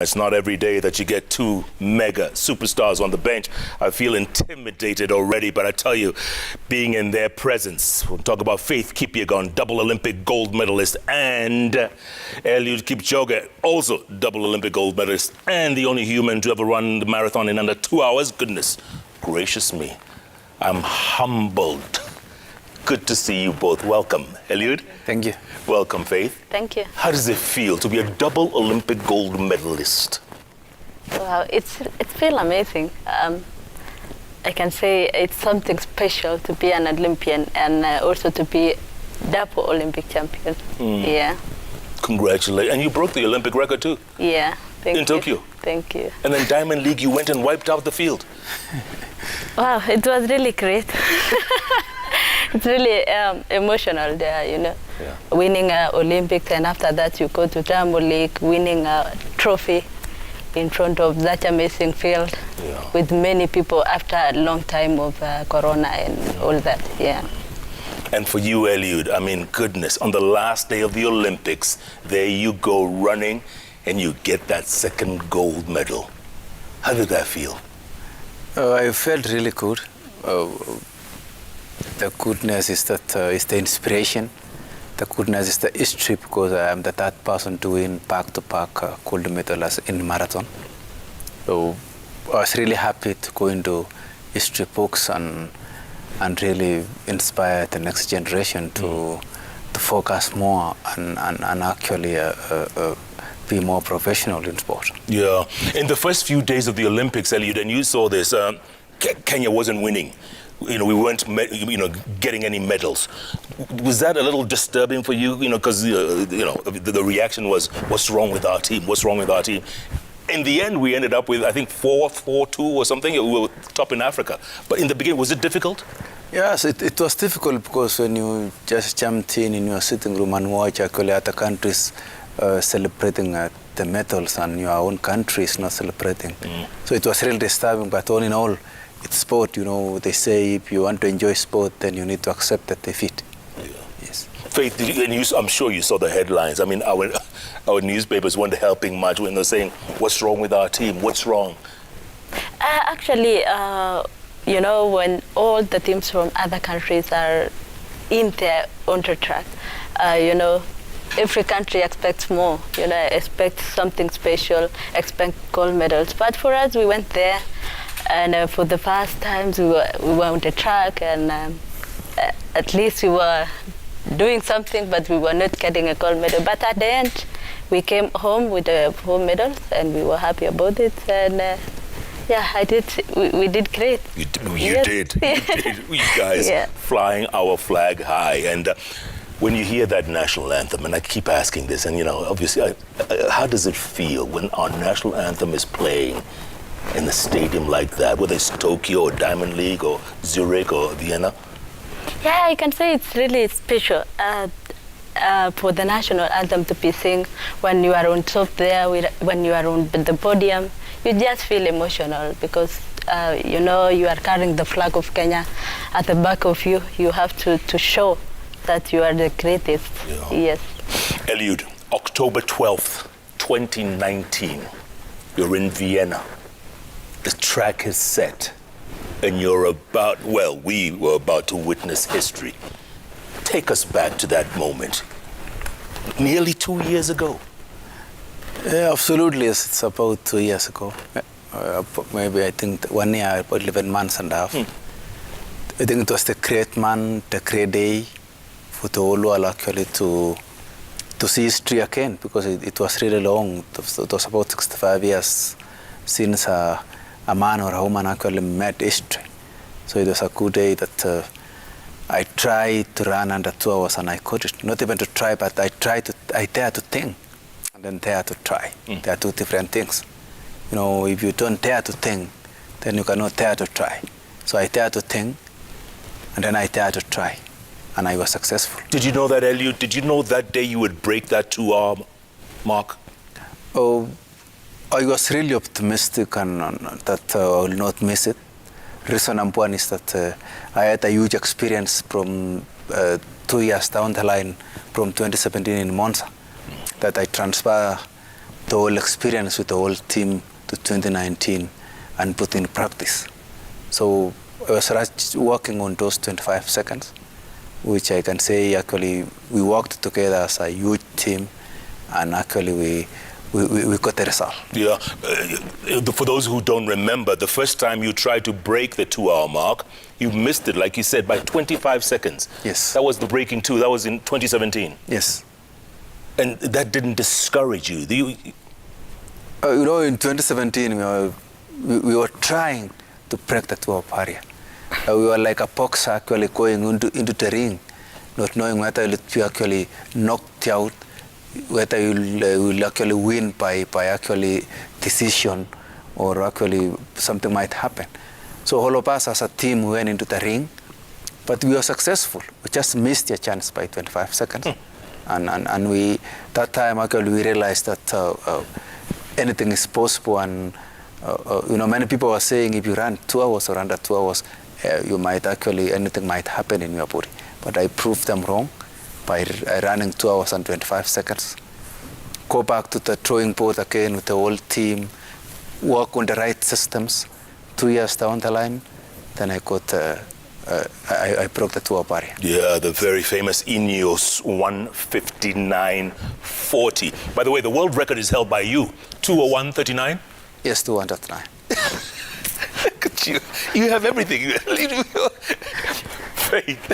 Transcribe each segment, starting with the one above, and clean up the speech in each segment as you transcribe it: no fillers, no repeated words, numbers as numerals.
It's not every day that you get two mega superstars on the bench. I feel intimidated already, but I tell you, being in their presence, we'll talk about Faith Kipyegon, double Olympic gold medalist, and Eliud Kipchoge, also double Olympic gold medalist, and the only human to ever run the marathon in under 2 hours. Goodness gracious me, I'm humbled. Good to see you both. Welcome, Eliud. Thank you. Welcome, Faith. Thank you. How does it feel to be a double Olympic gold medalist? Wow, it feels amazing. I can say it's something special to be an Olympian and also to be double Olympic champion. Yeah. Congratulations. And you broke the Olympic record too. Yeah. Thank you. In Tokyo. Thank you. And then Diamond League, you went and wiped out the field. Wow, it was really great. It's really emotional there, you know. Yeah. Winning Olympics, and after that you go to Diamond League, winning a trophy in front of that amazing field with many people after a long time of Corona and all that, yeah. And for you, Eliud, I mean, goodness, on the last day of the Olympics, there you go running and you get that second gold medal. How did that feel? I felt really good. The goodness is that is the inspiration. The goodness is the history, because I am the third person to win back-to-back gold medals in marathon. So I was really happy to go into history books and really inspire the next generation to focus more and actually be more professional in sport. Yeah. In the first few days of the Olympics, Eliud, and you saw this, Kenya wasn't winning. You know, we weren't, getting any medals. Was that a little disturbing for you? You know, because the reaction was, "What's wrong with our team? What's wrong with our team?" In the end, we ended up with, I think, 4-2 or something. We were top in Africa. But in the beginning, was it difficult? Yes, it was difficult, because when you just jumped in your sitting room and watch actually other countries celebrating the medals, and your own country is not celebrating. So it was really disturbing, but all in all, it's sport, you know. They say if you want to enjoy sport, then you need to accept that defeat. Yeah. Yes. Faith, I'm sure you saw the headlines. I mean, our newspapers weren't helping much when they're saying, "What's wrong with our team? What's wrong?" Actually, when all the teams from other countries are in their own track, every country expects more, expects something special, expect gold medals. But for us, we went there, and for the first times we were on the track, and at least we were doing something, but we were not getting a gold medal. But at the end, we came home with the 4 medals, and we were happy about it. And we did great. You did. You guys flying our flag high. And when you hear that national anthem, and I keep asking this, and obviously, how does it feel when our national anthem is playing in a stadium like that, whether it's Tokyo or Diamond League or Zurich or Vienna? Yeah, I can say it's really special for the national anthem to be sung when you are on top there, when you are on the podium. You just feel emotional, because you are carrying the flag of Kenya at the back of you. You have to show that you are the greatest. Yeah. Yes. Eliud, October 12th, 2019, you're in Vienna. The track is set, and we were about to witness history. Take us back to that moment. Nearly 2 years ago. Yeah, absolutely. It's about 2 years ago. Maybe I think 1 year, about 11 months and a half. I think it was the great day for the whole world actually to see history again, because it was really long. It was about 65 years since a man or a woman actually met history. So it was a good day that I tried to run under 2 hours and I couldn't. Not even to try, but I dared to think and then dare to try. They are two different things. If you don't dare to think, then you cannot dare to try. So I dared to think, and then I dared to try, and I was successful. Did you know that, Eliud? Did you know that day you would break that 2-hour mark? Oh, I was really optimistic and that I will not miss it. Reason number one is that I had a huge experience from 2 years down the line, from 2017 in Monza, that I transfer the whole experience with the whole team to 2019 and put in practice. So I was working on those 25 seconds, which I can say actually we worked together as a huge team, and actually we got the result. Yeah. For those who don't remember, the first time you tried to break the 2-hour mark, you missed it, like you said, by 25 seconds. Yes. That was the breaking 2. That was in 2017. Yes. And that didn't discourage you? In 2017, we were trying to break the 2-hour barrier. We were like a boxer actually going into the ring, not knowing whether you'll be actually knocked out, whether you'll actually win by actually decision, or actually something might happen. So all of us as a team went into the ring, but we were successful. We just missed a chance by 25 seconds. And we, that time actually we realized that anything is possible, and many people were saying if you run 2 hours or under 2 hours, you might actually, anything might happen in your body. But I proved them wrong by running 2 hours and 25 seconds. Go back to the drawing board again with the whole team, work on the right systems. 2 years down the line, then I got, I broke the 2-hour barrier. Yeah, the very famous Ineos 1:59.40. By the way, the world record is held by you, 2:01.39? Yes, 209. Look at you. You have everything. Faith.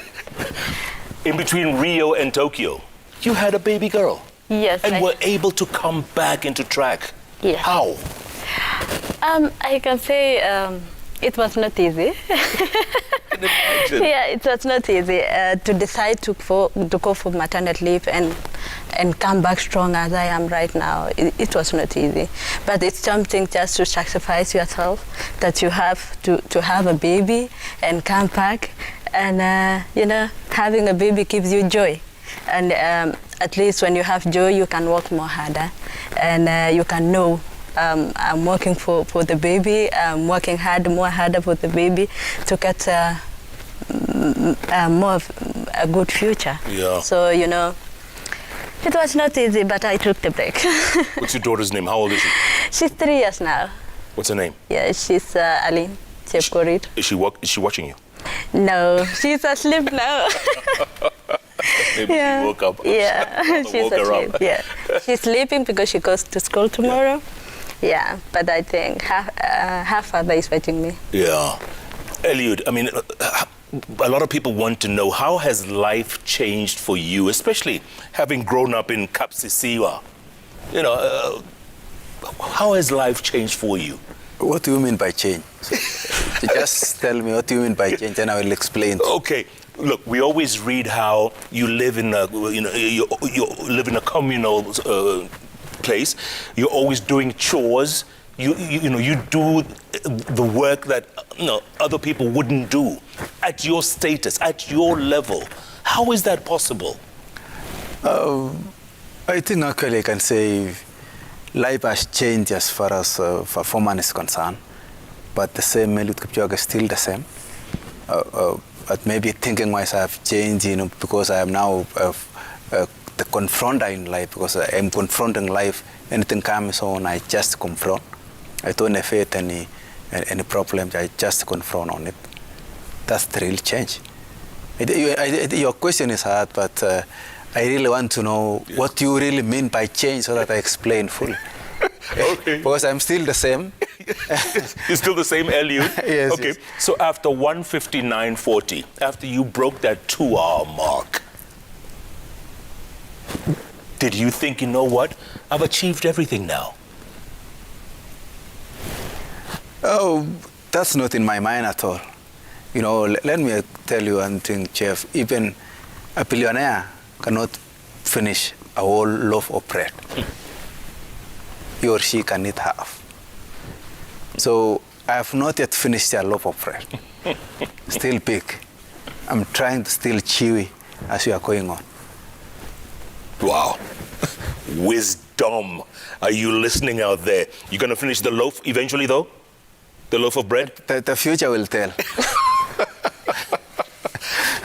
In between Rio and Tokyo, you had a baby girl. Yes. And were able to come back into track. Yes. How? I can say it was not easy. Yeah, it was not easy to decide to go for maternity leave and come back strong as I am right now. It was not easy, but it's something just to sacrifice yourself, that you have to have a baby and come back, and having a baby gives you joy, and at least when you have joy, you can work more harder, and you can know. I'm working for the baby. I'm working more harder for the baby to get more of a good future. Yeah. So, it was not easy, but I took the break. What's your daughter's name? How old is she? She's 3 years now. What's her name? Yeah, she's Aline. Jeff Koinange. Is she watching you? No, she's asleep now. Maybe she woke up. Yeah, she's asleep. Yeah, she's sleeping because she goes to school tomorrow. Yeah, but I think her father is waiting me. Yeah. Eliud, I mean, a lot of people want to know, how has life changed for you, especially having grown up in Kapsisiwa? How has life changed for you? What do you mean by change? Just tell me what do you mean by change, and I will explain. Okay. Look, we always read how you live in a, you live in a communal place. You're always doing chores. You do the work that other people wouldn't do at your status, at your level. How is that possible? I think actually I can say life has changed as far as performance is concerned, but the same Eliud Kipchoge is still the same. But maybe thinking-wise I have changed, because I am now the confronter in life, because I am confronting life. Anything comes on, I just confront. I don't face any problems, I just confront on it. That's the real change. Your question is hard, but I really want to know what you really mean by change so that I explain fully. Okay. Because I'm still the same. You're still the same Eliud? Yes. Okay, yes. So after 1:59.40, after you broke that 2-hour mark, did you think, you know what, I've achieved everything now? Oh, that's not in my mind at all. Let me tell you one thing, Jeff. Even a billionaire cannot finish a whole loaf of bread. He or she can eat half. So I have not yet finished a loaf of bread. Still big. I'm trying to still chewy as we are going on. Wow. Wisdom. Are you listening out there? You're going to finish the loaf eventually, though? The loaf of bread? The future will tell.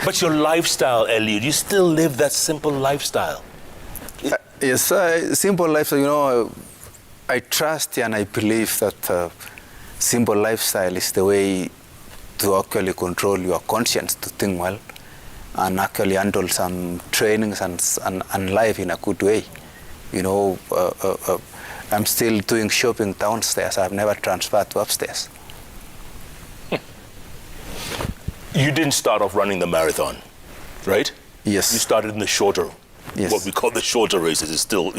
But your lifestyle, Eliud, you still live that simple lifestyle. Yes, simple lifestyle, I trust and I believe that simple lifestyle is the way to actually control your conscience, to think well, and actually handle some trainings and life in a good way. You know, I'm still doing shopping downstairs. I've never transferred to upstairs. You didn't start off running the marathon, right? Yes. You started in the shorter, Yes. what we call the shorter races. It's still,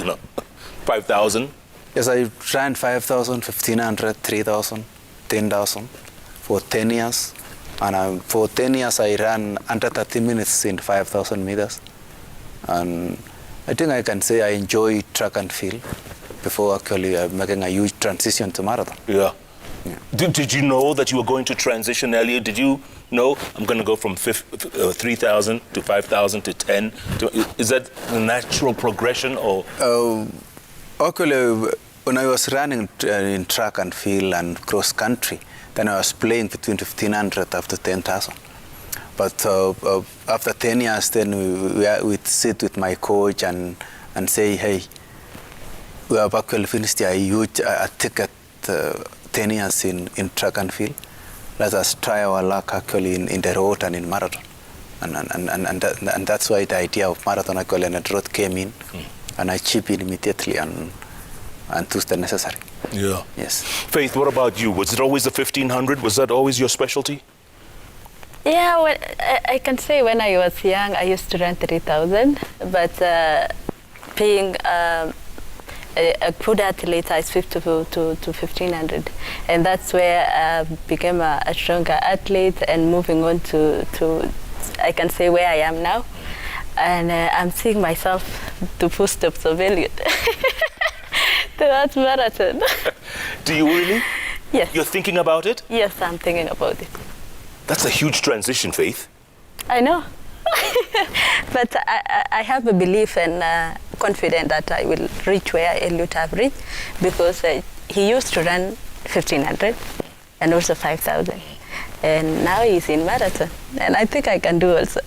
5,000. Yes, I ran 5,000, 1,500, 3,000, 10,000 for 10 years. And for 10 years, I ran under 30 minutes in 5,000 meters. And I think I can say I enjoy track and field before actually making a huge transition to marathon. Yeah. Yeah. Did you know that you were going to transition, Eliud? Did you know I'm going to go from 3,000 to 5,000 to 10? Is that the natural progression or? Actually, when I was running in track and field and cross country, then I was playing between 1,500 up to 10,000. But after 10 years, then we'd sit with my coach and say, hey, we have actually finished a huge ticket 10 years in track and field. Let us try our luck actually in the road and in marathon. And that's why the idea of marathon actually and the road came in. And I chipped in immediately and took the necessary. Yeah. Yes. Faith, what about you? Was it always the 1,500? Was that always your specialty? Yeah, well, I can say when I was young, I used to run 3,000, but being a good athlete, I switched to 1,500, and that's where I became a stronger athlete and moving on to I can say where I am now, and I'm seeing myself the footsteps of Eliud towards marathon. Do you really? Yes. You're thinking about it? Yes, I'm thinking about it. That's a huge transition, Faith. I know. But I have a belief and confident that I will reach where Eliud have reached, because he used to run 1,500 and also 5,000. And now he's in marathon. And I think I can do also.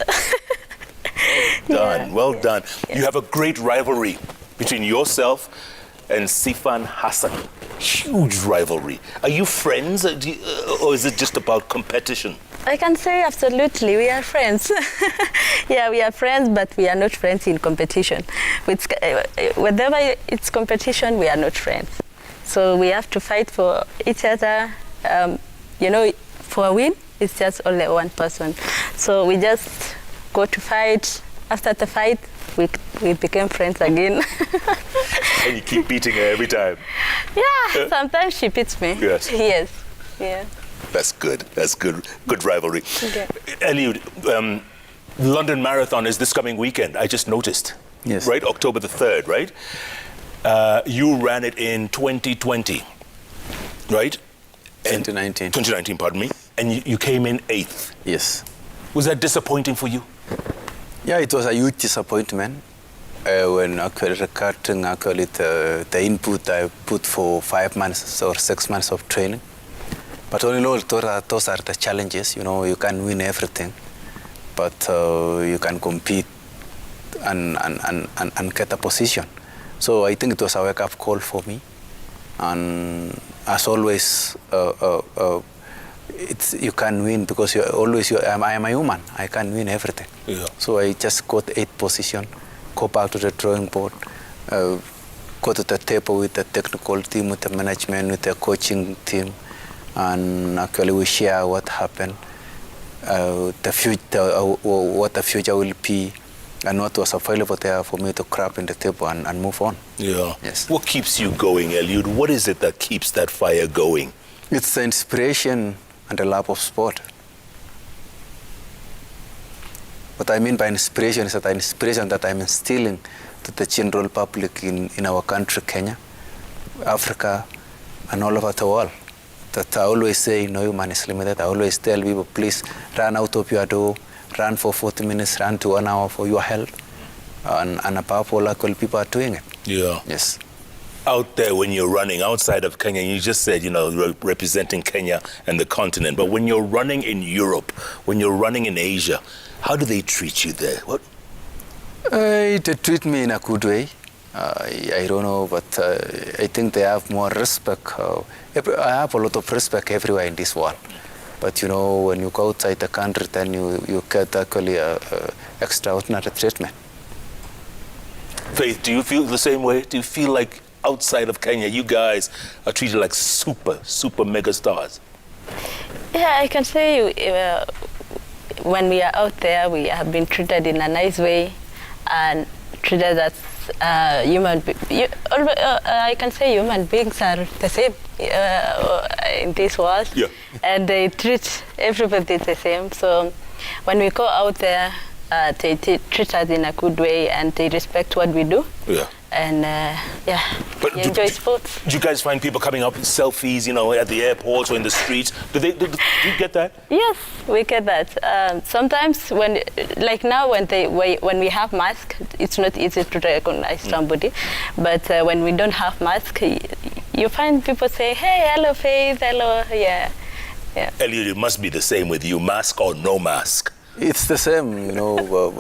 Well done. Yeah. You have a great rivalry between yourself and Sifan Hassan. Huge rivalry. Are you friends, or is it just about competition? I can say absolutely, we are friends. Yeah, we are friends, but we are not friends in competition. Whenever it's competition, we are not friends. So we have to fight for each other. For a win, it's just only one person. So we just go to fight. After the fight, we became friends again. And you keep beating her every time? Yeah, sometimes she beats me. Yes. Yes, yeah. That's good. That's good. Good rivalry. Okay. Eliud, London Marathon is this coming weekend. I just noticed. Yes. Right, October the 3rd, right? You ran it in 2020, right? 2019. 2019, pardon me. And you came in 8th. Yes. Was that disappointing for you? Yeah, it was a huge disappointment when actually regarding the input I put for 5 months or 6 months of training. But all in all, those are the challenges. You can win everything, but you can compete and get a position. So I think it was a wake-up call for me. And as always, you can win because I am a human. I can win everything. Yeah. So I just got 8th position, go back to the drawing board, go to the table with the technical team, with the management, with the coaching team, and actually we share what happened, what the future will be, and what was available there for me to grab in the table and move on. Yeah. Yes. What keeps you going, Eliud? What is it that keeps that fire going? It's the inspiration and the love of sport. What I mean by inspiration is that the inspiration that I'm instilling to the general public in our country, Kenya, Africa, and all over the world. That I always say, no human is limited. I always tell people, please run out of your door, run for 40 minutes, run to 1 hour for your health. And above all, actually, people are doing it. Yeah. Yes. Out there, when you're running outside of Kenya, you just said, representing Kenya and the continent. But when you're running in Europe, when you're running in Asia, how do they treat you there? What? They treat me in a good way. I don't know, but I think they have more respect. I have a lot of respect everywhere in this world. But you know, when you go outside the country, then you get actually extraordinary treatment. Faith, do you feel the same way? Do you feel like outside of Kenya, you guys are treated like super mega stars? Yeah, I can say when we are out there, we have been treated in a nice way and treated as human. I can say human beings are the same in this world, yeah. And they treat everybody the same. So when we go out there, they treat us in a good way and they respect what we do. Yeah. And yeah, but enjoy sports. Do you guys find people coming up with selfies, you know, at the airports or in the streets? Do you get that? Yes, we get that. Sometimes when, like now, when we have masks, it's not easy to recognize somebody. But when we don't have masks, you find people say, "Hey, hello, Faith, hello," yeah. Eliud, it must be the same with you, mask or no mask. It's the same, you know.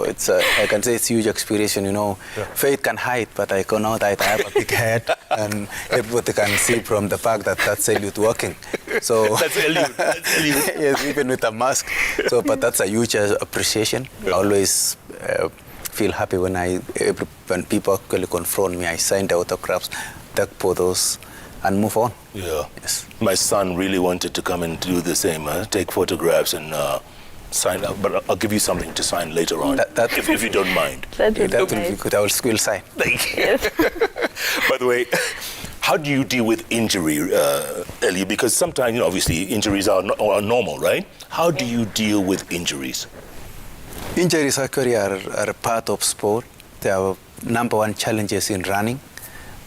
It's I can say it's huge experience, you know. Yeah. Faith can hide, but I cannot hide. I have a big head, and everybody can see from the fact that that's Eliud walking. So that's Eliud. That's Eliud. Yes, even with a mask. So, but that's a huge appreciation. Yeah. I always feel happy when people actually confront me. I sign the autographs, take photos, and move on. Yeah. Yes. My son really wanted to come and do the same, take photographs and. Sign up, but I'll give you something to sign later on, if you don't mind. That would be good. I will still sign. Thank you. By the way, how do you deal with injury, Ellie? Because sometimes, you know, obviously injuries are normal, right? How do you deal with injuries? Injuries actually are a part of sport. They are number one challenges in running.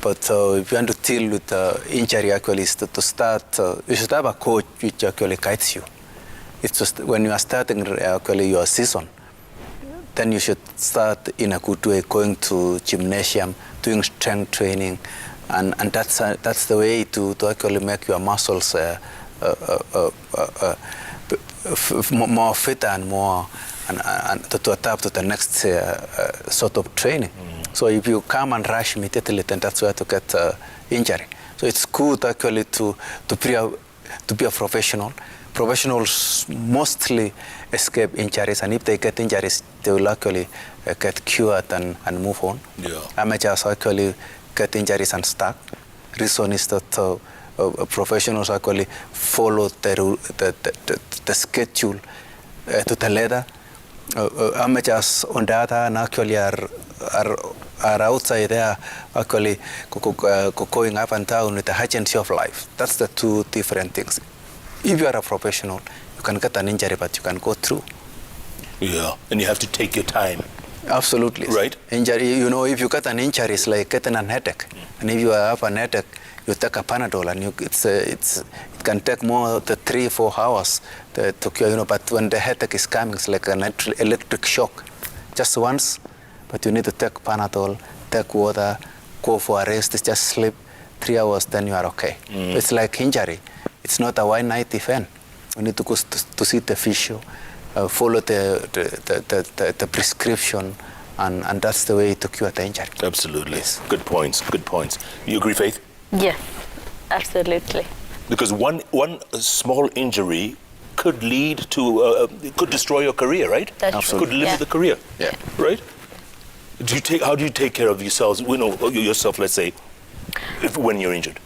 But if you want to deal with injury, actually, is to start. You should have a coach which actually guides you. It's just when you are starting actually your season, then you should start in a good way, going to gymnasium, doing strength training, and that's the way to actually make your muscles more fit and more and to adapt to the next sort of training. So if you come and rush immediately, then that's where to get injury. So it's good actually to be a professional. Professionals mostly escape injuries, and if they get injuries, they will actually get cured and move on. Yeah. Amateurs actually get injuries and stuck. Reason is that professionals actually follow the schedule to the letter. Amateurs, on the other hand, actually are outside there, actually going up and down with the urgency of life. That's the two different things. If you are a professional, you can get an injury, but you can go through. Yeah, and you have to take your time. Absolutely. Right. Injury, you know, if you get an injury, it's like getting a headache. And if you have a headache, you take a Panadol, and it can take more than 3-4 hours to cure, you know. But when the headache is coming, it's like an electric shock. Just once, but you need to take Panadol, take water, go for a rest, just sleep 3 hours, then you are okay. It's like injury. It's not a one-night event. You need to go to see the physio, follow the prescription, and that's the way to cure the injury. Absolutely. Yes. Good points. Good points. You agree, Faith? Yes, absolutely. Because one small injury could lead to could destroy your career, right? That's could limit the career. Yeah. Right. How do you take care of yourselves? You know, yourself. Let's say, when you're injured.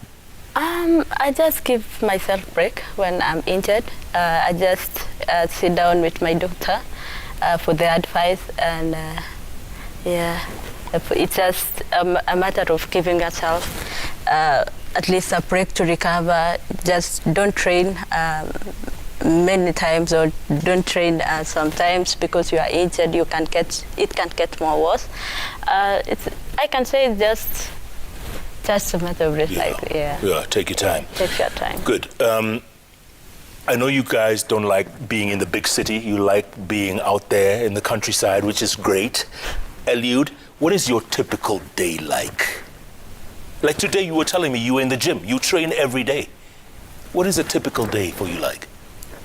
I just give myself a break when I'm injured. I just sit down with my doctor for the advice, and it's just a matter of giving yourself at least a break to recover. Just don't train many times, or don't train sometimes, because you are injured. It can get more worse. I can say it's just a matter of recycling. Yeah, take your time. Take your time. Good. I know you guys don't like being in the big city. You like being out there in the countryside, which is great. Eliud, what is your typical day like? Like today, you were telling me you were in the gym. You train every day. What is a typical day for you like?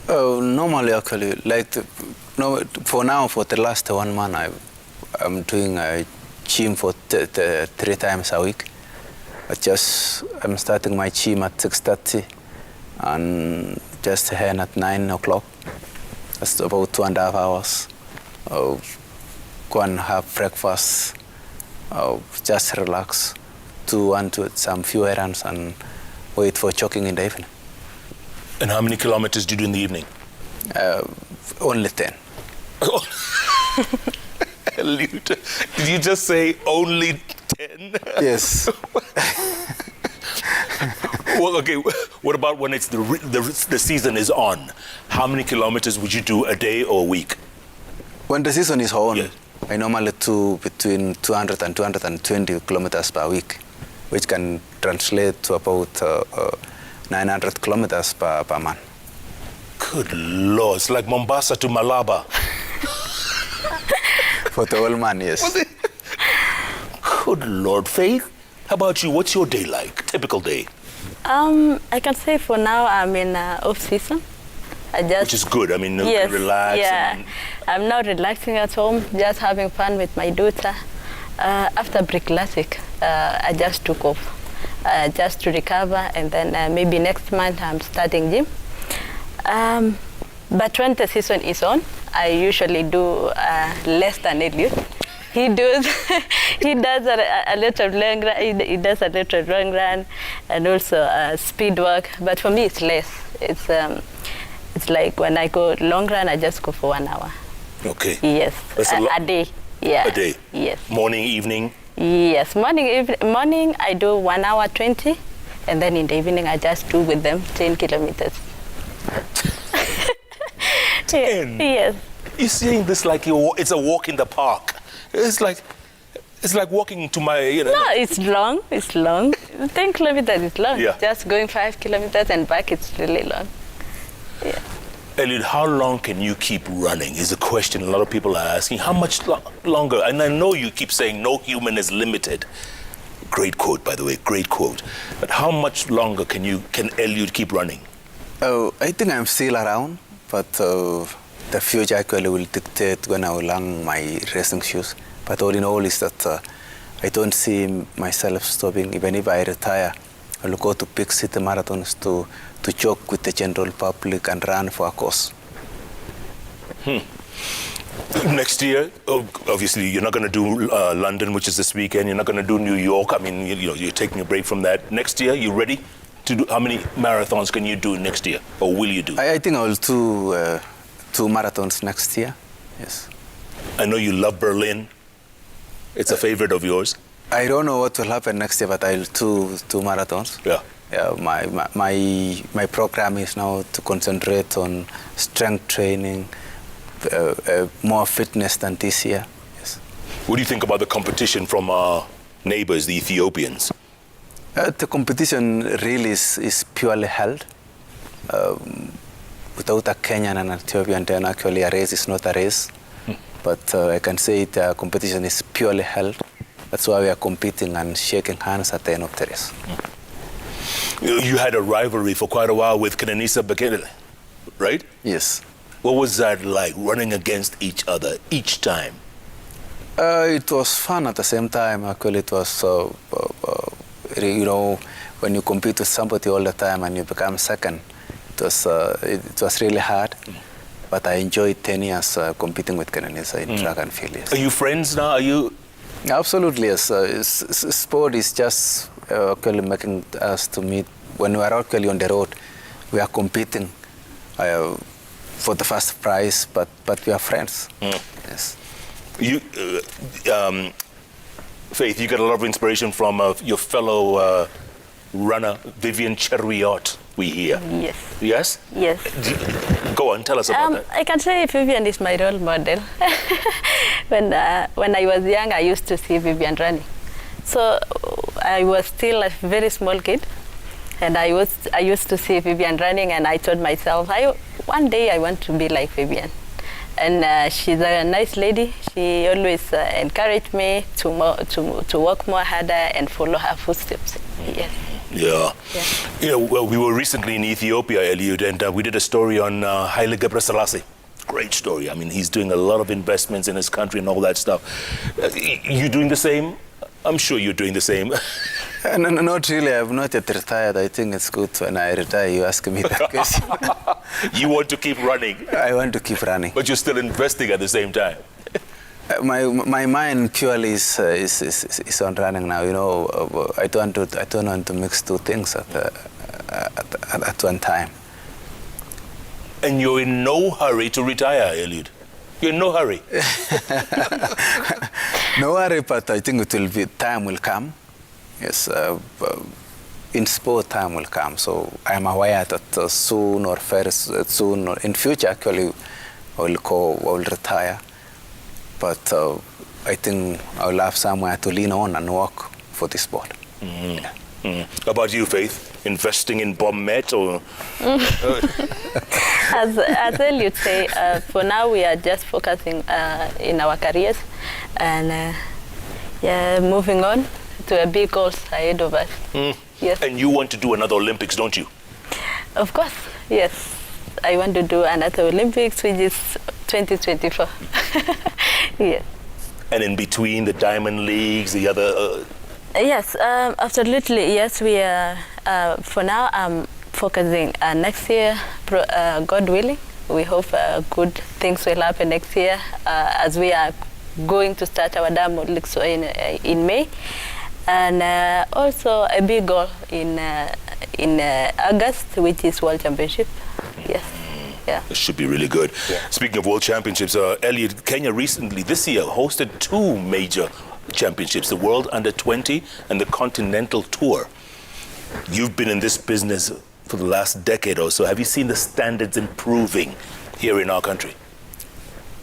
Normally, actually, for the last 1 month, I'm doing gym for 3 times a week. I'm starting my gym at 6:30 and just end at 9 o'clock. That's about 2.5 hours. Go and have breakfast, just relax, do some few errands and wait for jogging in the evening. And how many kilometers do you do in the evening? Only 10. Eliud, did you just say only 10? Yes. Well, okay, what about when it's the season is on? How many kilometers would you do a day or a week? When the season is on, yes. I normally do between 200 and 220 kilometers per week, which can translate to about 900 kilometers per month. Good Lord, it's like Mombasa to Malaba. For the whole month, yes. Good Lord, Faith, how about you? What's your day like? Typical day? I can say for now I'm in off season. Which is good. I mean, you yes, can relax. Yeah, I'm now relaxing at home, just having fun with my daughter. After Brick Classic, I just took off, just to recover, and then maybe next month I'm starting gym. But when the season is on, I usually do less than Eliud. He does a little long run. He does a little long run, and also speed work. But for me, it's less. It's like when I go long run, I just go for 1 hour. Okay. Yes. A day. Yeah. A day. Yes. Morning, evening. Yes. Morning I do 1 hour 20, and then in the evening I just do with them 10 kilometers. 10. Yes. You're saying this like it's a walk in the park. It's like walking to my, No, it's long. It's long. 10 kilometers is long. Yeah. Just going 5 kilometers and back, it's really long. Yeah. Eliud, how long can you keep running is a question a lot of people are asking. How much longer? And I know you keep saying no human is limited. Great quote, by the way, great quote. But how much longer can Eliud keep running? I think I'm still around, but the future actually will dictate when I will hang my racing shoes. But all in all is that I don't see myself stopping. Even if I retire, I will go to big city marathons to jog with the general public and run for a cause. Next year, obviously, you're not going to do London, which is this weekend. You're not going to do New York. I mean, you're taking a break from that. Next year, you ready to do? How many marathons can you do next year, or will you do? I think I will do 2 marathons next year. Yes. I know you love Berlin. It's a favorite of yours. I don't know what will happen next year, but I'll do 2 marathons. Yeah. My program is now to concentrate on strength training, more fitness than this year. Yes. What do you think about the competition from our neighbors, the Ethiopians? The competition really is purely held. Without a Kenyan and Ethiopian, then actually a race is not a race. But I can say the competition is purely held. That's why we are competing and shaking hands at the end of the race. You had a rivalry for quite a while with Kenenisa Bekele, right? Yes. What was that like, running against each other each time? It was fun at the same time. Actually, it was, when you compete with somebody all the time and you become second, it was really hard. But I enjoyed 10 years competing with Kenenisa in track and field. Yes. Are you friends now? Are you? Absolutely, yes. Sport is just actually making us to meet. When we are actually on the road, we are competing for the first prize, but we are friends. Yes. You, Faith, you got a lot of inspiration from your fellow runner, Vivian Cheruiyot, we hear. Yes. Yes? Yes. Go on, tell us about that. I can say Vivian is my role model. When I was young, I used to see Vivian running. So I was still a very small kid, and I used to see Vivian running, and I told myself, one day I want to be like Vivian. And she's a nice lady. She always encouraged me to work more harder and follow her footsteps. Yes. Yeah. Well, we were recently in Ethiopia, Eliud, and we did a story on Haile Gebrselassie. great story. I mean, he's doing a lot of investments in his country and all that stuff. You doing the same? I'm sure you're doing the same. No, not really. I've not yet retired. I think it's good when I retire, you ask me that question. You want to keep running? I want to keep running. But you're still investing at the same time. My mind purely is on running now. You know, I don't want to mix two things at one time. And you're in no hurry to retire, Eliud. You're in no hurry. No worry, but I think time will come. Yes, in sport, time will come. So I'm aware that soon or very soon, or in future, actually, I will retire. But I think I'll have somewhere to lean on and work for the sport. Mm-hmm. Mm-hmm. How about you, Faith? Investing in bomb met or? As Eliud say, for now we are just focusing in our careers and moving on to a big goals ahead of us. Mm. Yes. And you want to do another Olympics, don't you? Of course, yes. I want to do another Olympics, which is 2024. Yes. And in between the Diamond Leagues, the other... Yes, absolutely. Yes, we are. For now, I'm focusing next year, God willing. We hope good things will happen next year as we are going to start our Diamond League in May. And also a big goal in August, which is World Championship. Yes. Yeah. It should be really good. Yeah. Speaking of World Championships, Eliud, Kenya recently, this year, hosted two major championships, the World Under-20 and the Continental Tour. You've been in this business for the last decade or so. Have you seen the standards improving here in our country?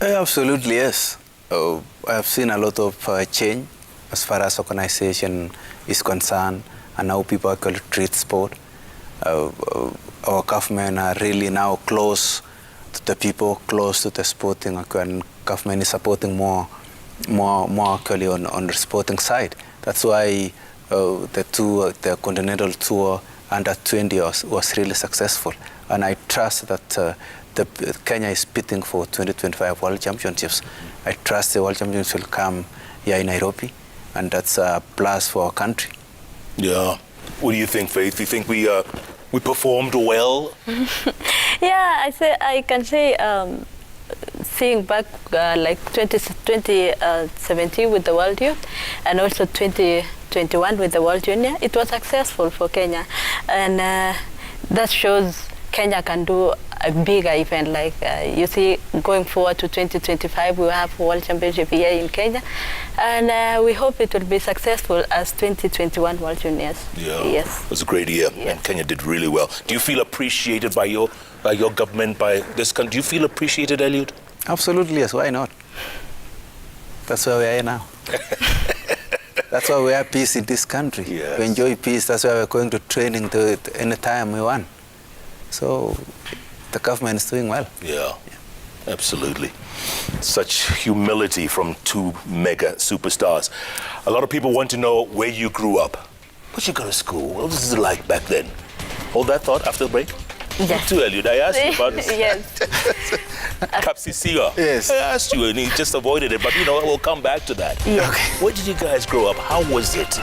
Absolutely, yes. I have seen a lot of change as far as organization is concerned and how people actually treat sport. Our government are really now close to the people, close to the sporting, and government is supporting more actually on the sporting side. That's why the Continental Tour Under-20 was really successful. And I trust that Kenya is bidding for 2025 World Championships. I trust the World Championships will come here in Nairobi, and that's a plus for our country. Yeah. What do you think, Faith? Do you think we performed well? Yeah, I can say, seeing back like 2017 with the World Youth and also 2021 with the World Junior, it was successful for Kenya. And that shows Kenya can do a bigger event. Like you see, going forward to 2025, we will have World Championship here in Kenya. And we hope it will be successful as 2021 World Juniors. Yeah, yes. It was a great year, yes. And Kenya did really well. Do you feel appreciated by your government, by this country? Do you feel appreciated, Eliud? Absolutely, yes. Why not? That's where we are now. That's why we have peace in this country. Yes. We enjoy peace. That's why we're going to training any time we want. So the government is doing well. Yeah, absolutely. Such humility from two mega superstars. A lot of people want to know where you grew up. Where'd you go to school? What was it like back then? Hold that thought after the break. Yes. Too, Eliud, I asked you about this. Yes. Yes. I asked you and you just avoided it, but we'll come back to that. Yeah. Okay. Where did you guys grow up? How was it?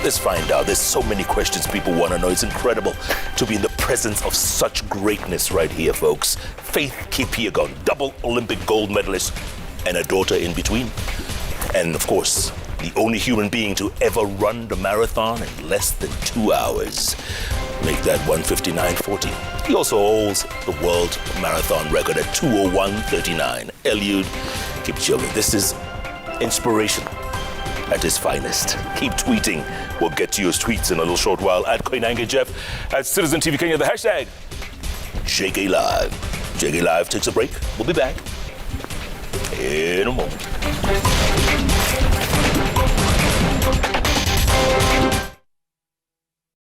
Let's find out. There's so many questions people want to know. It's incredible to be in the presence of such greatness right here, folks. Faith Kipyegon, double Olympic gold medalist, and a daughter in between. And of course, the only human being to ever run the marathon in less than 2 hours. Make that 1:59:40. He also holds the world marathon record at 2:01:39. Eliud Kipchoge. This is inspiration at his finest. Keep tweeting. We'll get to your tweets in a little short while. At Koinange Jeff, at Citizen TV Kenya, the hashtag JKLive. JKLive takes a break. We'll be back in a moment.